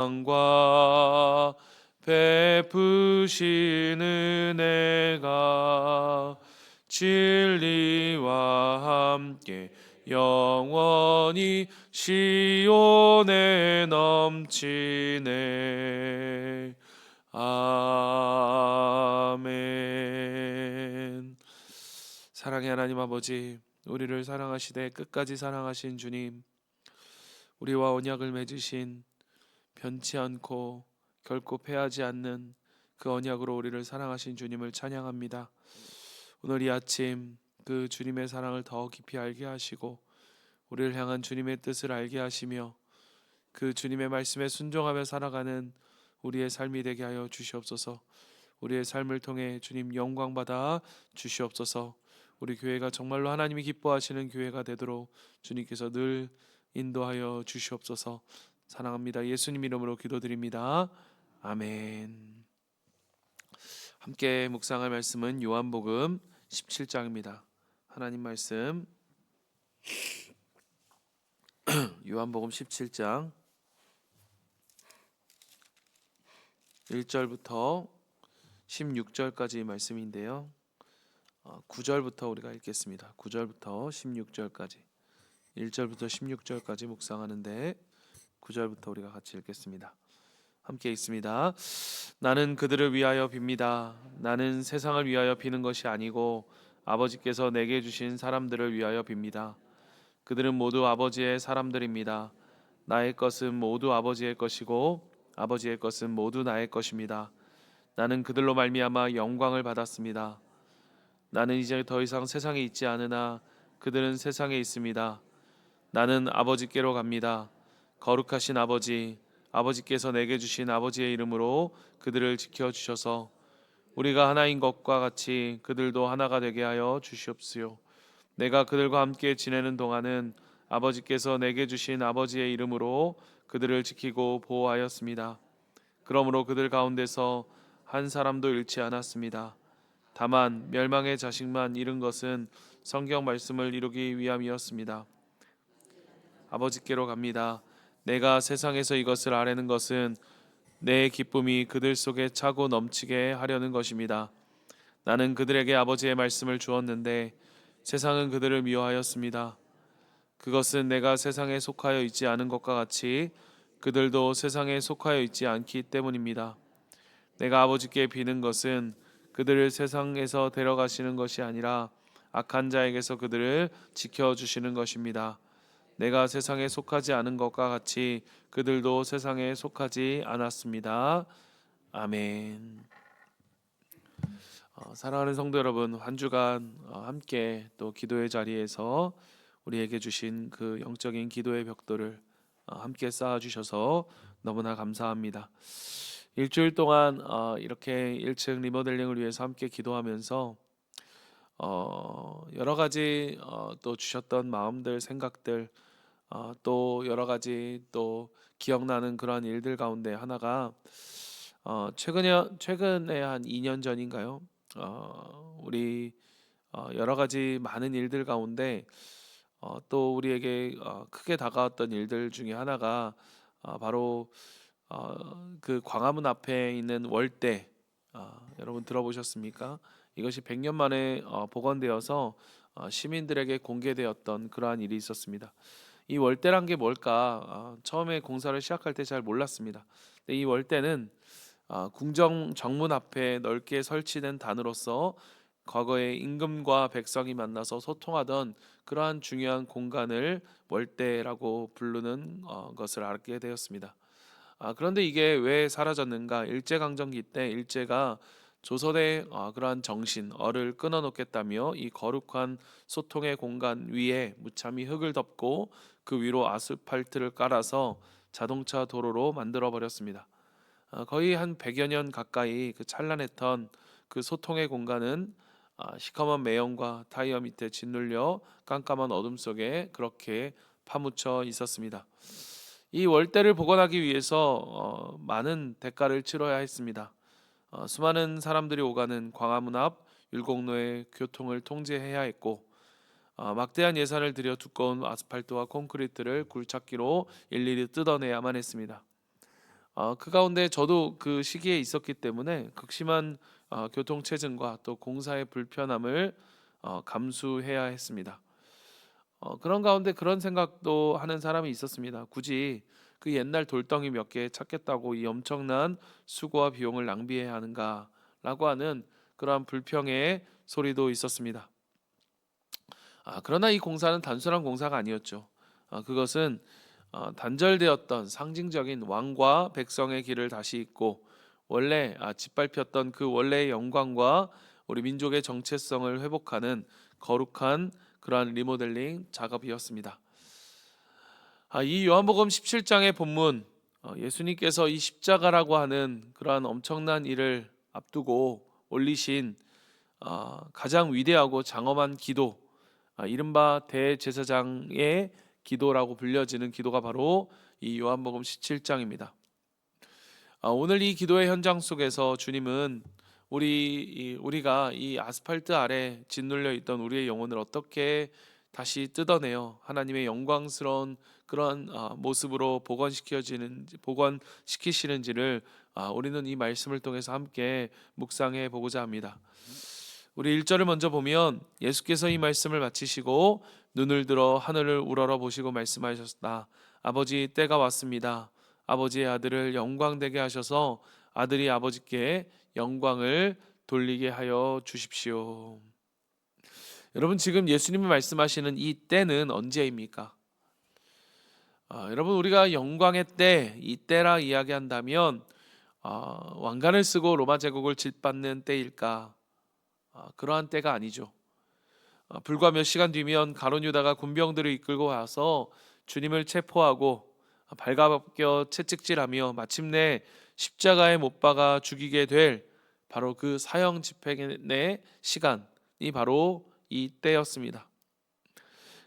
과 베푸신 은혜가 진리와 함께 영원히 시온에 넘치네. 아멘. 사랑의 하나님 아버지, 우리를 사랑하시되 끝까지 사랑하신 주님, 우리와 언약을 맺으신 변치 않고 결코 패하지 않는 그 언약으로 우리를 사랑하신 주님을 찬양합니다. 오늘 이 아침 그 주님의 사랑을 더 깊이 알게 하시고 우리를 향한 주님의 뜻을 알게 하시며 그 주님의 말씀에 순종하며 살아가는 우리의 삶이 되게 하여 주시옵소서. 우리의 삶을 통해 주님 영광 받아 주시옵소서. 우리 교회가 정말로 하나님이 기뻐하시는 교회가 되도록 주님께서 늘 인도하여 주시옵소서. 사랑합니다. 예수님 이름으로 기도드립니다. 아멘. 함께 묵상할 말씀은 요한복음 17장입니다. 하나님 말씀 요한복음 17장 1절부터 16절까지 말씀인데요. 9절부터 우리가 읽겠습니다. 9절부터 16절까지 1절부터 16절까지 묵상하는데 9절부터 우리가 같이 읽겠습니다. 함께 읽습니다. 나는 그들을 위하여 빕니다. 나는 세상을 위하여 비는 것이 아니고 아버지께서 내게 주신 사람들을 위하여 빕니다. 그들은 모두 아버지의 사람들입니다. 나의 것은 모두 아버지의 것이고 아버지의 것은 모두 나의 것입니다. 나는 그들로 말미암아 영광을 받았습니다. 나는 이제 더 이상 세상에 있지 않으나 그들은 세상에 있습니다. 나는 아버지께로 갑니다. 거룩하신 아버지, 아버지께서 내게 주신 아버지의 이름으로 그들을 지켜주셔서 우리가 하나인 것과 같이 그들도 하나가 되게 하여 주시옵시오. 내가 그들과 함께 지내는 동안은 아버지께서 내게 주신 아버지의 이름으로 그들을 지키고 보호하였습니다. 그러므로 그들 가운데서 한 사람도 잃지 않았습니다. 다만 멸망의 자식만 잃은 것은 성경 말씀을 이루기 위함이었습니다. 아버지께로 갑니다. 내가 세상에서 이것을 아뢰는 것은 내 기쁨이 그들 속에 차고 넘치게 하려는 것입니다. 나는 그들에게 아버지의 말씀을 주었는데 세상은 그들을 미워하였습니다. 그것은 내가 세상에 속하여 있지 않은 것과 같이 그들도 세상에 속하여 있지 않기 때문입니다. 내가 아버지께 비는 것은 그들을 세상에서 데려가시는 것이 아니라 악한 자에게서 그들을 지켜주시는 것입니다. 내가 세상에 속하지 않은 것과 같이 그들도 세상에 속하지 않았습니다. 아멘. 사랑하는 성도 여러분, 한 주간 함께 또 기도의 자리에서 우리에게 주신 그 영적인 기도의 벽돌을 함께 쌓아주셔서 너무나 감사합니다. 일주일 동안 이렇게 1층 리모델링을 위해서 함께 기도하면서 여러 가지 또 주셨던 마음들, 생각들, 또 여러 가지 또 기억나는 그러한 일들 가운데 하나가 최근에 한 2년 전인가요? 우리 여러 가지 많은 일들 가운데 또 우리에게 크게 다가왔던 일들 중에 하나가 바로 그 광화문 앞에 있는 월대, 여러분 들어보셨습니까? 이것이 100년 만에 복원되어서 시민들에게 공개되었던 그러한 일이 있었습니다. 이 월대란 게 뭘까? 처음에 공사를 시작할 때 잘 몰랐습니다. 근데 이 월대는 궁정 정문 앞에 넓게 설치된 단으로서 과거에 임금과 백성이 만나서 소통하던 그러한 중요한 공간을 월대라고 부르는 것을 알게 되었습니다. 그런데 이게 왜 사라졌는가? 일제강점기 때 일제가 조선의 그러한 정신, 어를 끊어놓겠다며 이 거룩한 소통의 공간 위에 무참히 흙을 덮고 그 위로 아스팔트를 깔아서 자동차 도로로 만들어 버렸습니다. 거의 한 100여 년 가까이 그 찬란했던 그 소통의 공간은 시커먼 매연과 타이어 밑에 짓눌려 깜깜한 어둠 속에 그렇게 파묻혀 있었습니다. 이 월대를 복원하기 위해서 많은 대가를 치러야 했습니다. 수많은 사람들이 오가는 광화문 앞 율곡로의 교통을 통제해야 했고 막대한 예산을 들여 두꺼운 아스팔트와 콘크리트를 굴착기로 일일이 뜯어내야만 했습니다. 그 가운데 저도 그 시기에 있었기 때문에 극심한 교통체증과 또 공사의 불편함을 감수해야 했습니다. 그런 가운데 그런 생각도 하는 사람이 있었습니다. 굳이 그 옛날 돌덩이 몇 개 찾겠다고 이 엄청난 수고와 비용을 낭비해야 하는가라고 하는 그러한 불평의 소리도 있었습니다. 그러나 이 공사는 단순한 공사가 아니었죠. 그것은 단절되었던 상징적인 왕과 백성의 길을 다시 잇고 원래 짓밟혔던 그 원래의 영광과 우리 민족의 정체성을 회복하는 거룩한 그러한 리모델링 작업이었습니다. 이 요한복음 17장의 본문, 예수님께서 이 십자가라고 하는 그러한 엄청난 일을 앞두고 올리신 가장 위대하고 장엄한 기도, 이른바 대제사장의 기도라고 불려지는 기도가 바로 이 요한복음 17장입니다. 오늘 이 기도의 현장 속에서 주님은 우리가 이 아스팔트 아래 짓눌려 있던 우리의 영혼을 어떻게 다시 뜯어내어 하나님의 영광스러운 그런 모습으로 복원시키시는지를 우리는 이 말씀을 통해서 함께 묵상해 보고자 합니다. 우리 1절을 먼저 보면 예수께서 이 말씀을 마치시고 눈을 들어 하늘을 우러러 보시고 말씀하셨다. 아버지, 때가 왔습니다. 아버지의 아들을 영광되게 하셔서 아들이 아버지께 영광을 돌리게 하여 주십시오. 여러분, 지금 예수님이 말씀하시는 이 때는 언제입니까? 여러분, 우리가 영광의 때, 이 때라 이야기한다면 왕관을 쓰고 로마 제국을 짓밟는 때일까? 그러한 때가 아니죠. 불과 몇 시간 뒤면 가룟 유다가 군병들을 이끌고 와서 주님을 체포하고 발가벗겨 채찍질하며 마침내 십자가에 못 박아 죽이게 될 바로 그 사형 집행의 시간이 바로 이 때였습니다.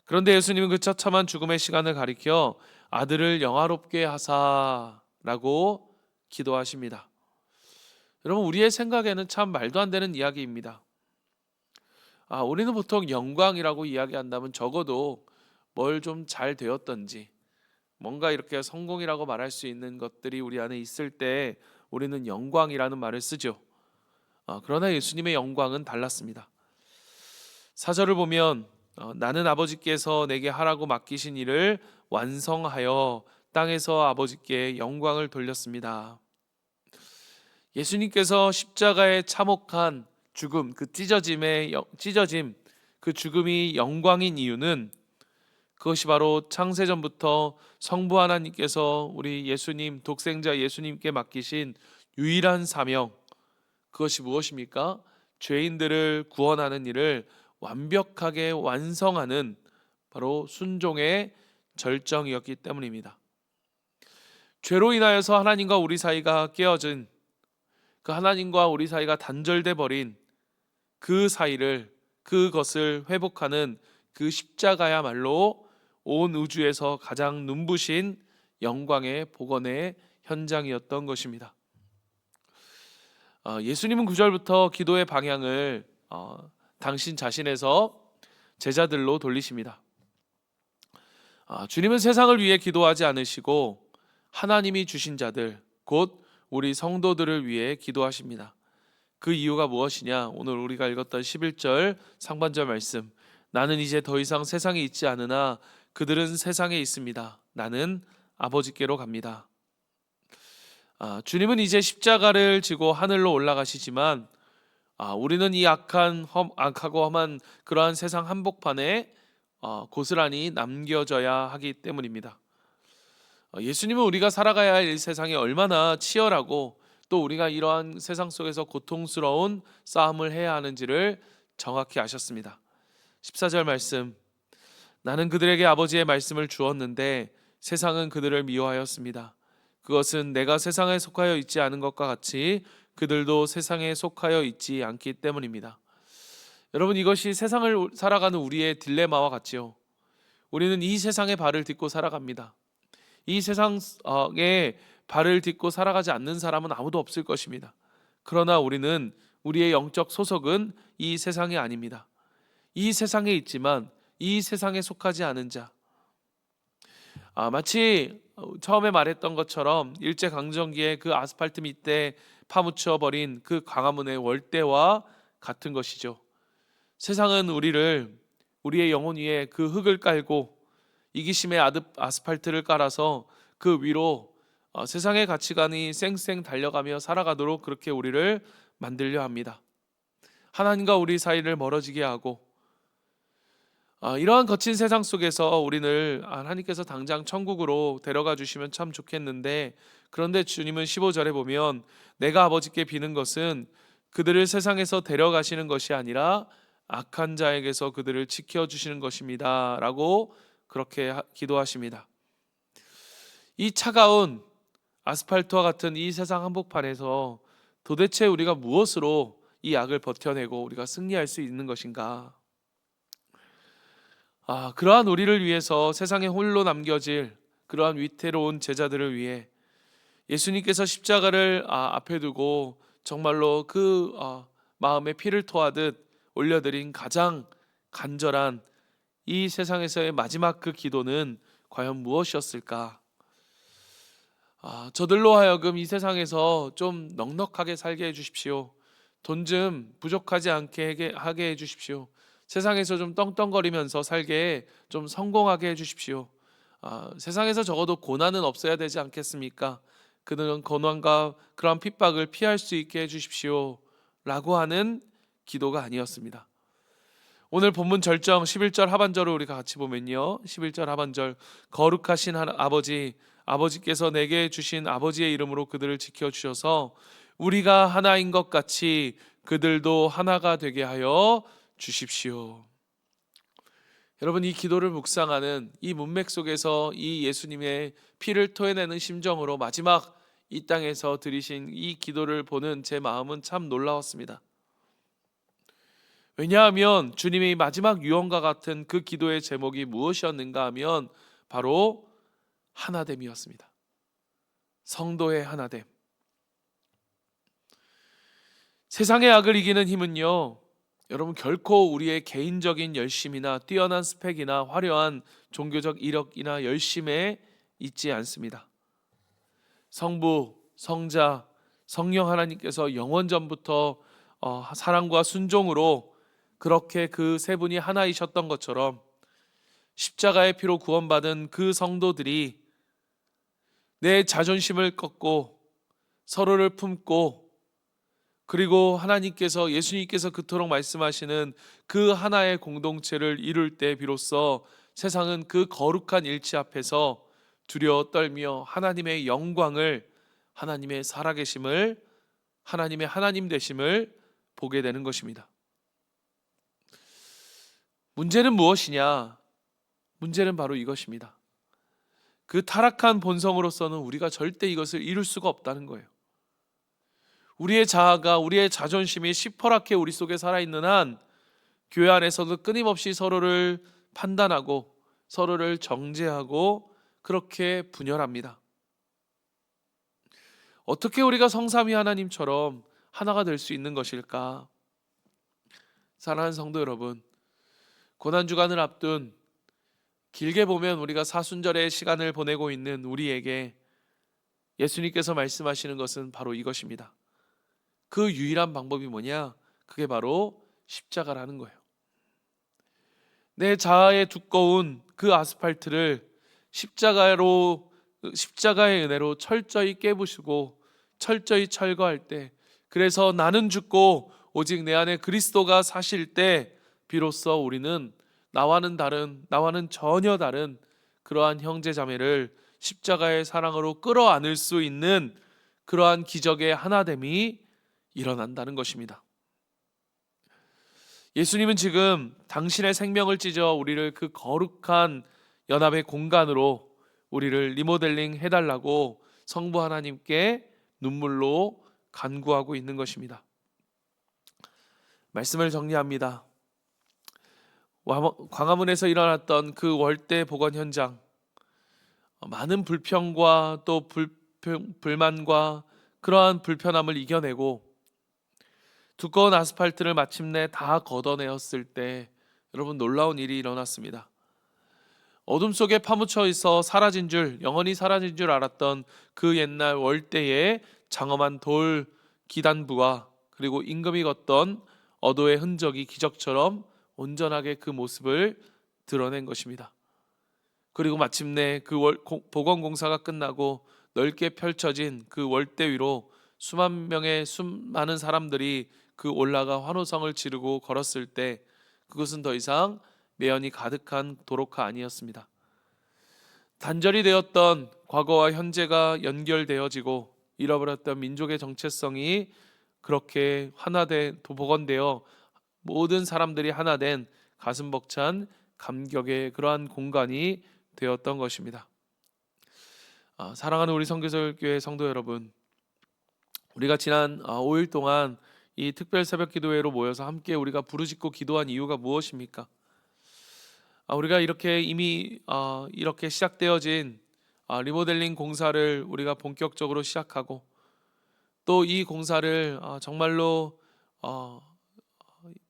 그런데 예수님은 그 처참한 죽음의 시간을 가리켜 아들을 영화롭게 하사라고 기도하십니다. 여러분, 우리의 생각에는 참 말도 안 되는 이야기입니다. 우리는 보통 영광이라고 이야기한다면 적어도 뭘 좀 잘 되었던지 뭔가 이렇게 성공이라고 말할 수 있는 것들이 우리 안에 있을 때 우리는 영광이라는 말을 쓰죠. 그러나 예수님의 영광은 달랐습니다. 4절을 보면 나는 아버지께서 내게 하라고 맡기신 일을 완성하여 땅에서 아버지께 영광을 돌렸습니다. 예수님께서 십자가에 참혹한 죽음, 그 찢어짐, 그 죽음이 영광인 이유는 그것이 바로 창세전부터 성부 하나님께서 우리 예수님, 독생자 예수님께 맡기신 유일한 사명, 그것이 무엇입니까? 죄인들을 구원하는 일을 완벽하게 완성하는 바로 순종의 절정이었기 때문입니다. 죄로 인하여서 하나님과 우리 사이가 깨어진, 그 하나님과 우리 사이가 단절돼 버린 그 사이를, 그것을 회복하는 그 십자가야말로 온 우주에서 가장 눈부신 영광의 복원의 현장이었던 것입니다. 예수님은 9절부터 기도의 방향을 당신 자신에서 제자들로 돌리십니다. 주님은 세상을 위해 기도하지 않으시고 하나님이 주신 자들, 곧 우리 성도들을 위해 기도하십니다. 그 이유가 무엇이냐? 오늘 우리가 읽었던 11절 상반절 말씀, 나는 이제 더 이상 세상에 있지 않으나 그들은 세상에 있습니다. 나는 아버지께로 갑니다. 주님은 이제 십자가를 지고 하늘로 올라가시지만 우리는 이 악하고 험한 그러한 세상 한복판에 고스란히 남겨져야 하기 때문입니다. 예수님은 우리가 살아가야 할 이 세상이 얼마나 치열하고 또 우리가 이러한 세상 속에서 고통스러운 싸움을 해야 하는지를 정확히 아셨습니다. 14절 말씀, 나는 그들에게 아버지의 말씀을 주었는데 세상은 그들을 미워하였습니다. 그것은 내가 세상에 속하여 있지 않은 것과 같이 그들도 세상에 속하여 있지 않기 때문입니다. 여러분, 이것이 세상을 살아가는 우리의 딜레마와 같지요. 우리는 이 세상의 발을 딛고 살아갑니다. 이 세상에 발을 딛고 살아가지 않는 사람은 아무도 없을 것입니다. 그러나 우리는 우리의 영적 소속은 이 세상이 아닙니다. 이 세상에 있지만 이 세상에 속하지 않은 자, 마치 처음에 말했던 것처럼 일제강점기에 그 아스팔트 밑에 파묻혀 버린 그 광화문의 월대와 같은 것이죠. 세상은 우리의 영혼 위에 그 흙을 깔고 이기심의 아스팔트를 깔아서 그 위로 세상의 가치관이 쌩쌩 달려가며 살아가도록 그렇게 우리를 만들려 합니다. 하나님과 우리 사이를 멀어지게 하고 이러한 거친 세상 속에서 우리를 하나님께서 당장 천국으로 데려가 주시면 참 좋겠는데, 그런데 주님은 15절에 보면 내가 아버지께 비는 것은 그들을 세상에서 데려가시는 것이 아니라 악한 자에게서 그들을 지켜주시는 것입니다 라고 그렇게 기도하십니다. 이 차가운 아스팔트와 같은 이 세상 한복판에서 도대체 우리가 무엇으로 이 악을 버텨내고 우리가 승리할 수 있는 것인가? 그러한 우리를 위해서 세상에 홀로 남겨질 그러한 위태로운 제자들을 위해 예수님께서 십자가를 앞에 두고 정말로 그 마음에 피를 토하듯 올려드린 가장 간절한 이 세상에서의 마지막 그 기도는 과연 무엇이었을까? 저들로 하여금 이 세상에서 좀 넉넉하게 살게 해주십시오. 돈 좀 부족하지 않게 하게 해주십시오. 세상에서 좀 떵떵거리면서 살게 좀 성공하게 해주십시오. 세상에서 적어도 고난은 없어야 되지 않겠습니까? 그들은 고난과 그러한 핍박을 피할 수 있게 해주십시오 라고 하는 기도가 아니었습니다. 오늘 본문 절정 11절 하반절을 우리가 같이 보면요, 11절 하반절, 거룩하신 아버지께서 내게 주신 아버지의 이름으로 그들을 지켜주셔서 우리가 하나인 것 같이 그들도 하나가 되게 하여 주십시오. 여러분, 이 기도를 묵상하는 이 문맥 속에서 이 예수님의 피를 토해내는 심정으로 마지막 이 땅에서 드리신 이 기도를 보는 제 마음은 참 놀라웠습니다. 왜냐하면 주님의 마지막 유언과 같은 그 기도의 제목이 무엇이었는가 하면 바로 하나됨이었습니다. 성도의 하나됨. 세상의 악을 이기는 힘은요, 여러분, 결코 우리의 개인적인 열심이나 뛰어난 스펙이나 화려한 종교적 이력이나 열심에 있지 않습니다. 성부, 성자, 성령 하나님께서 영원전부터 사랑과 순종으로 그렇게 그 세 분이 하나이셨던 것처럼 십자가의 피로 구원받은 그 성도들이 내 자존심을 꺾고 서로를 품고, 그리고 예수님께서 그토록 말씀하시는 그 하나의 공동체를 이룰 때 비로소 세상은 그 거룩한 일치 앞에서 두려워 떨며 하나님의 영광을, 하나님의 살아계심을, 하나님의 하나님 되심을 보게 되는 것입니다. 문제는 무엇이냐? 문제는 바로 이것입니다. 그 타락한 본성으로서는 우리가 절대 이것을 이룰 수가 없다는 거예요. 우리의 자아가, 우리의 자존심이 시퍼렇게 우리 속에 살아있는 한 교회 안에서도 끊임없이 서로를 판단하고 서로를 정죄하고 그렇게 분열합니다. 어떻게 우리가 성삼위 하나님처럼 하나가 될 수 있는 것일까? 사랑하는 성도 여러분, 고난주간을 앞둔, 길게 보면 우리가 사순절의 시간을 보내고 있는 우리에게 예수님께서 말씀하시는 것은 바로 이것입니다. 그 유일한 방법이 뭐냐? 그게 바로 십자가라는 거예요. 내 자아의 두꺼운 그 아스팔트를 십자가의 은혜로 철저히 깨부수고 철저히 철거할 때, 그래서 나는 죽고 오직 내 안에 그리스도가 사실 때 비로소 우리는 나와는 전혀 다른 그러한 형제자매를 십자가의 사랑으로 끌어안을 수 있는 그러한 기적의 하나됨이 일어난다는 것입니다. 예수님은 지금 당신의 생명을 찢어 우리를 그 거룩한 연합의 공간으로 우리를 리모델링 해달라고 성부 하나님께 눈물로 간구하고 있는 것입니다. 말씀을 정리합니다. 광화문에서 일어났던 그 월대 복원 현장, 많은 불평과 또 불만과 그러한 불편함을 이겨내고 두꺼운 아스팔트를 마침내 다 걷어내었을 때 여러분, 놀라운 일이 일어났습니다. 어둠 속에 파묻혀 있어 사라진 줄, 영원히 사라진 줄 알았던 그 옛날 월대의 장엄한 돌 기단부와 그리고 임금이 걷던 어도의 흔적이 기적처럼 온전하게 그 모습을 드러낸 것입니다. 그리고 마침내 그 복원공사가 끝나고 넓게 펼쳐진 그 월대 위로 수많은 사람들이 그 올라가 환호성을 지르고 걸었을 때 그것은 더 이상 매연이 가득한 도로가 아니었습니다. 단절이 되었던 과거와 현재가 연결되어지고 잃어버렸던 민족의 정체성이 그렇게 복원되어 모든 사람들이 하나된 가슴 벅찬 감격의 그러한 공간이 되었던 것입니다. 사랑하는 우리 성교설교회 성도 여러분, 우리가 지난 5일 동안 이 특별 새벽 기도회로 모여서 함께 우리가 부르짖고 기도한 이유가 무엇입니까? 우리가 이렇게 이미 이렇게 시작되어진 리모델링 공사를 우리가 본격적으로 시작하고 또 이 공사를 정말로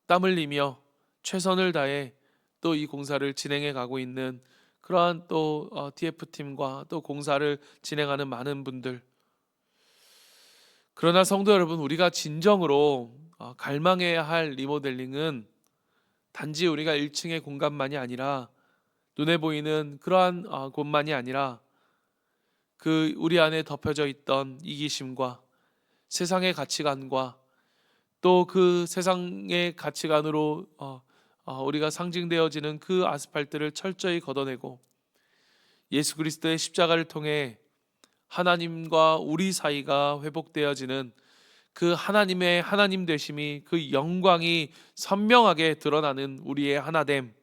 땀 흘리며 최선을 다해 또 이 공사를 진행해 가고 있는 그러한 또 TF팀과 또 공사를 진행하는 많은 분들, 그러나 성도 여러분, 우리가 진정으로 갈망해야 할 리모델링은 단지 우리가 1층의 공간만이 아니라 눈에 보이는 그러한 곳만이 아니라 그 우리 안에 덮여져 있던 이기심과 세상의 가치관과 또 그 세상의 가치관으로 우리가 상징되어지는 그 아스팔트를 철저히 걷어내고 예수 그리스도의 십자가를 통해 하나님과 우리 사이가 회복되어지는 그 하나님의 하나님 되심이, 그 영광이 선명하게 드러나는 우리의 하나됨,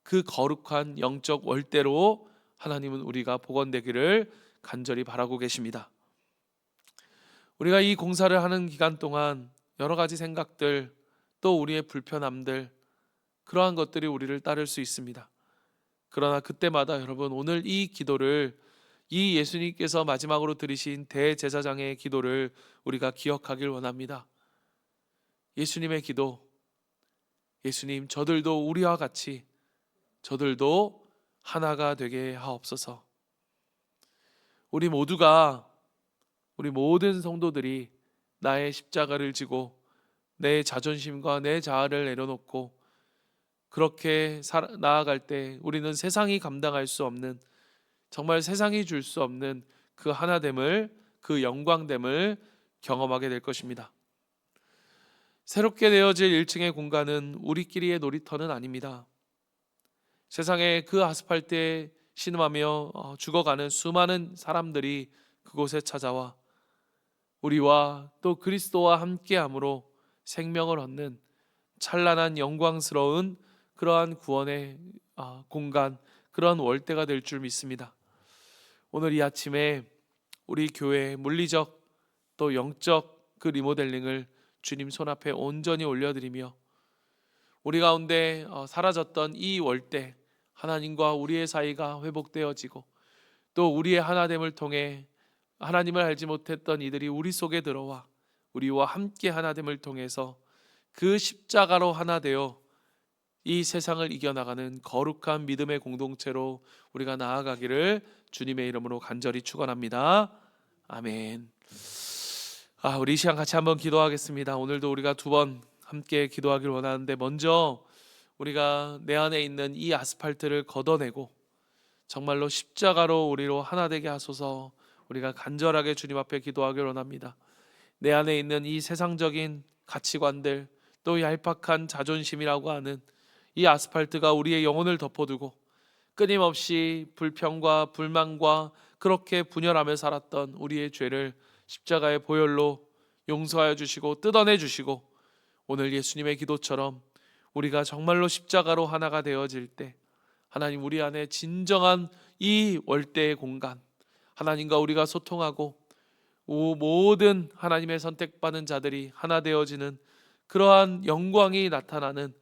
그 거룩한 영적 월대로 하나님은 우리가 복원되기를 간절히 바라고 계십니다. 우리가 이 공사를 하는 기간 동안 여러 가지 생각들, 또 우리의 불편함들, 그러한 것들이 우리를 따를 수 있습니다. 그러나 그때마다 여러분, 오늘 이 기도를, 이 예수님께서 마지막으로 드리신 대제사장의 기도를 우리가 기억하길 원합니다. 예수님의 기도, 예수님, 저들도 우리와 같이 저들도 하나가 되게 하옵소서. 우리 모든 성도들이 나의 십자가를 지고 내 자존심과 내 자아를 내려놓고 그렇게 나아갈 때 우리는 세상이 감당할 수 없는, 정말 세상이 줄 수 없는 그 하나됨을, 그 영광됨을 경험하게 될 것입니다. 새롭게 되어질 1층의 공간은 우리끼리의 놀이터는 아닙니다. 세상의 그 아스팔트에 신음하며 죽어가는 수많은 사람들이 그곳에 찾아와 우리와 또 그리스도와 함께함으로 생명을 얻는 찬란한 영광스러운 그러한 구원의 공간, 그러한 월대가 될 줄 믿습니다. 오늘 이 아침에 우리 교회의 물리적 또 영적 그 리모델링을 주님 손앞에 온전히 올려드리며 우리 가운데 사라졌던 이 월대, 하나님과 우리의 사이가 회복되어지고 또 우리의 하나됨을 통해 하나님을 알지 못했던 이들이 우리 속에 들어와 우리와 함께 하나됨을 통해서 그 십자가로 하나 되어 이 세상을 이겨나가는 거룩한 믿음의 공동체로 우리가 나아가기를 주님의 이름으로 간절히 축원합니다. 아멘. 우리 이 시간 같이 한번 기도하겠습니다. 오늘도 우리가 2번 함께 기도하기를 원하는데, 먼저 우리가 내 안에 있는 이 아스팔트를 걷어내고 정말로 십자가로 우리로 하나 되게 하소서. 우리가 간절하게 주님 앞에 기도하기를 원합니다. 내 안에 있는 이 세상적인 가치관들, 또 얄팍한 자존심이라고 하는 이 아스팔트가 우리의 영혼을 덮어두고 끊임없이 불평과 불만과 그렇게 분열하며 살았던 우리의 죄를 십자가의 보혈로 용서하여 주시고 뜯어내 주시고, 오늘 예수님의 기도처럼 우리가 정말로 십자가로 하나가 되어질 때 하나님, 우리 안에 진정한 이 월대의 공간, 하나님과 우리가 소통하고 모든 하나님의 선택받은 자들이 하나 되어지는 그러한 영광이 나타나는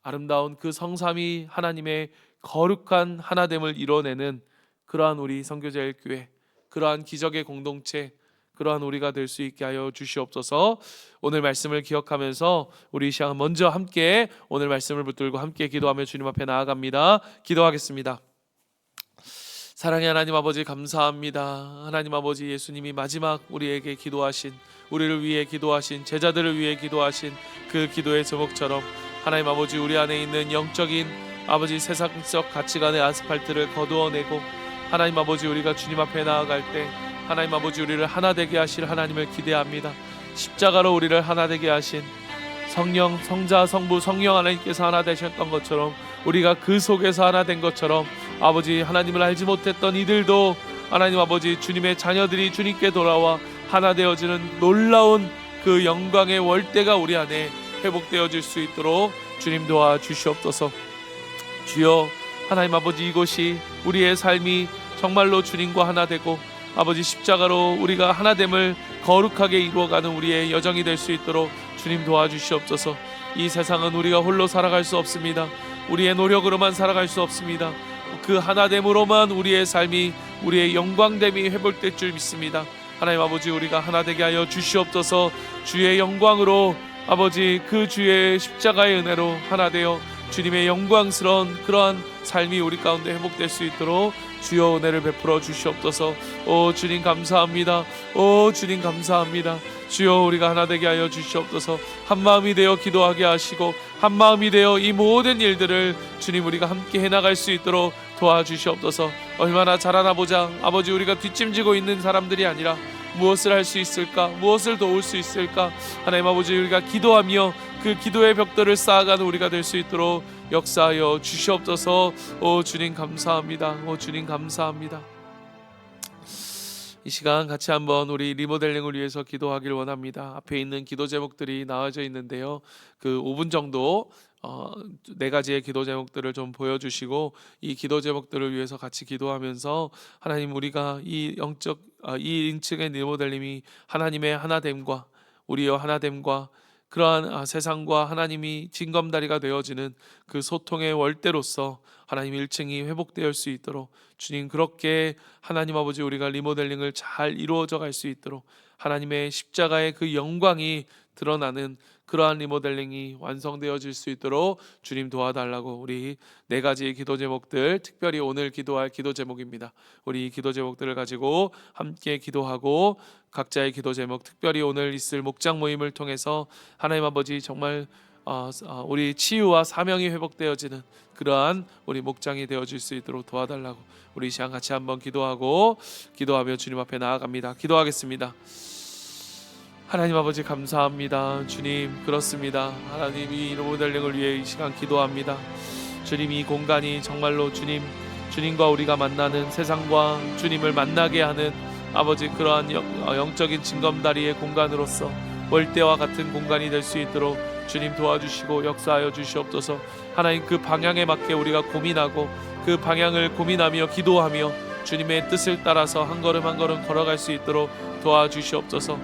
아름다운 그 성삼위 하나님의 거룩한 하나됨을 이뤄내는 그러한 우리 선교제일교회, 그러한 기적의 공동체, 그러한 우리가 될 수 있게 하여 주시옵소서. 오늘 말씀을 기억하면서 우리 이 시간 먼저 함께 오늘 말씀을 붙들고 함께 기도하며 주님 앞에 나아갑니다. 기도하겠습니다. 사랑의 하나님 아버지 감사합니다. 하나님 아버지, 예수님이 마지막 우리에게 기도하신, 우리를 위해 기도하신, 제자들을 위해 기도하신 그 기도의 제목처럼 하나님 아버지, 우리 안에 있는 영적인 아버지 세상적 가치관의 아스팔트를 거두어내고 하나님 아버지, 우리가 주님 앞에 나아갈 때 하나님 아버지, 우리를 하나 되게 하실 하나님을 기대합니다. 십자가로 우리를 하나 되게 하신 성령, 성자, 성부, 성령 하나님께서 하나 되셨던 것처럼, 우리가 그 속에서 하나 된 것처럼 아버지, 하나님을 알지 못했던 이들도 하나님 아버지, 주님의 자녀들이 주님께 돌아와 하나 되어지는 놀라운 그 영광의 월대가 우리 안에 회복되어질 수 있도록 주님 도와주시옵소서. 주여, 하나님 아버지, 이것이 우리의 삶이 정말로 주님과 하나 되고 아버지, 십자가로 우리가 하나됨을 거룩하게 이루어가는 우리의 여정이 될 수 있도록 주님 도와주시옵소서. 이 세상은 우리가 홀로 살아갈 수 없습니다. 우리의 노력으로만 살아갈 수 없습니다. 그 하나됨으로만 우리의 삶이, 우리의 영광됨이 회복될 줄 믿습니다. 하나님 아버지, 우리가 하나 되게 하여 주시옵소서. 주의 영광으로 아버지, 그 주의 십자가의 은혜로 하나 되어 주님의 영광스러운 그러한 삶이 우리 가운데 회복될 수 있도록 주여 은혜를 베풀어 주시옵소서. 오 주님 감사합니다. 오 주님 감사합니다. 주여, 우리가 하나 되게 하여 주시옵소서. 한마음이 되어 기도하게 하시고 한마음이 되어 이 모든 일들을 주님 우리가 함께 해나갈 수 있도록 도와주시옵소서. 얼마나 잘하나 보자. 아버지, 우리가 뒷짐지고 있는 사람들이 아니라 무엇을 할 수 있을까, 무엇을 도울 수 있을까. 하나님 아버지, 우리가 기도하며 그 기도의 벽돌을 쌓아가는 우리가 될 수 있도록 역사하여 주시옵소서. 오 주님 감사합니다. 오 주님 감사합니다. 이 시간 같이 한번 우리 리모델링을 위해서 기도하길 원합니다. 앞에 있는 기도 제목들이 나와져 있는데요, 그 5분 정도 4가지의 기도 제목들을 좀 보여주시고 이 기도 제목들을 위해서 같이 기도하면서 하나님, 우리가 이 영적 이 인층의 리모델링이 하나님의 하나됨과 우리의 하나됨과 그러한 세상과 하나님이 징검다리가 되어지는 그 소통의 월대로서 하나님 1층이 회복될 수 있도록 주님, 그렇게 하나님 아버지, 우리가 리모델링을 잘 이루어져 갈 수 있도록 하나님의 십자가의 그 영광이 드러나는 그러한 리모델링이 완성되어질 수 있도록 주님 도와달라고, 우리 4가지 기도 제목들, 특별히 오늘 기도할 기도 제목입니다. 우리 기도 제목들을 가지고 함께 기도하고 각자의 기도 제목, 특별히 오늘 있을 목장 모임을 통해서 하나님 아버지, 정말 우리 치유와 사명이 회복되어지는 그러한 우리 목장이 되어질 수 있도록 도와달라고, 우리 이 시간 같이 한번 기도하며 주님 앞에 나아갑니다. 기도하겠습니다. 하나님 아버지 감사합니다. 주님, 그렇습니다. 하나님, 이 리모델링을 위해 이 시간 기도합니다. 주님, 이 공간이 정말로 주님과 우리가 만나는, 세상과 주님을 만나게 하는 아버지, 그러한 영적인 징검다리의 공간으로서 월대와 같은 공간이 될 수 있도록 주님 도와주시고 역사하여 주시옵소서. 하나님, 그 방향에 맞게 우리가 고민하고 그 방향을 고민하며 기도하며 주님의 뜻을 따라서 한 걸음 한 걸음 걸어갈 수 있도록 도와주시옵소서.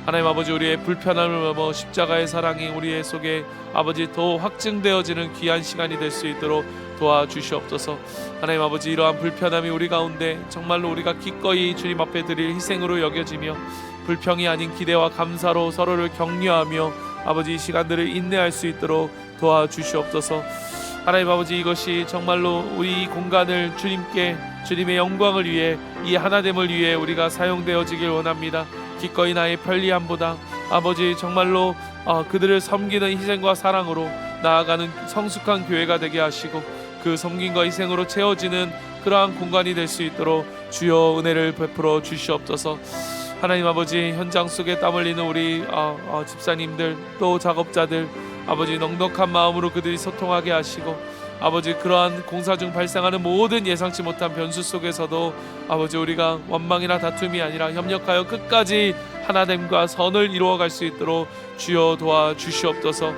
하나님 아버지, 우리의 불편함을 넘어 십자가의 사랑이 우리의 속에 아버지 더 확증되어지는 귀한 시간이 될 수 있도록 도와주시옵소서. 하나님 아버지, 이러한 불편함이 우리 가운데 정말로 우리가 기꺼이 주님 앞에 드릴 희생으로 여겨지며 불평이 아닌 기대와 감사로 서로를 격려하며 아버지, 이 시간들을 인내할 수 있도록 도와주시옵소서. 하나님 아버지, 이것이 정말로 우리 공간을 주님의 영광을 위해, 이 하나됨을 위해 우리가 사용되어지길 원합니다. 기꺼이 나의 편리함보다 아버지, 정말로 그들을 섬기는 희생과 사랑으로 나아가는 성숙한 교회가 되게 하시고 그 섬김과 희생으로 채워지는 그러한 공간이 될 수 있도록 주여 은혜를 베풀어 주시옵소서. 하나님 아버지, 현장 속에 땀 흘리는 우리 집사님들, 또 작업자들, 아버지 넉넉한 마음으로 그들이 소통하게 하시고 아버지, 그러한 공사 중 발생하는 모든 예상치 못한 변수 속에서도 아버지, 우리가 원망이나 다툼이 아니라 협력하여 끝까지 하나됨과 선을 이루어갈 수 있도록 주여 도와주시옵소서.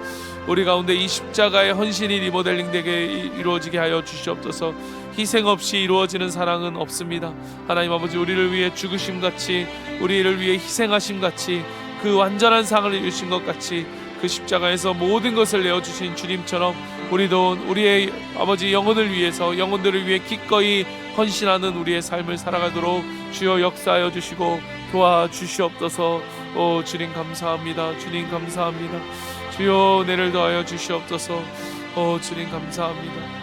우리 가운데 이 십자가의 헌신이 리모델링되게 이루어지게 하여 주시옵소서. 희생 없이 이루어지는 사랑은 없습니다. 하나님 아버지, 우리를 위해 죽으심같이, 우리를 위해 희생하심같이, 그 완전한 상을 이루신 것 같이 그 십자가에서 모든 것을 내어주신 주님처럼 우리도 우리의 아버지 영혼을 위해서, 영혼들을 위해 기꺼이 헌신하는 우리의 삶을 살아가도록 주여 역사하여 주시고 도와주시옵소서. 오 주님 감사합니다. 주님 감사합니다. 주여 은혜를 더하여 주시옵소서. 오 주님 감사합니다.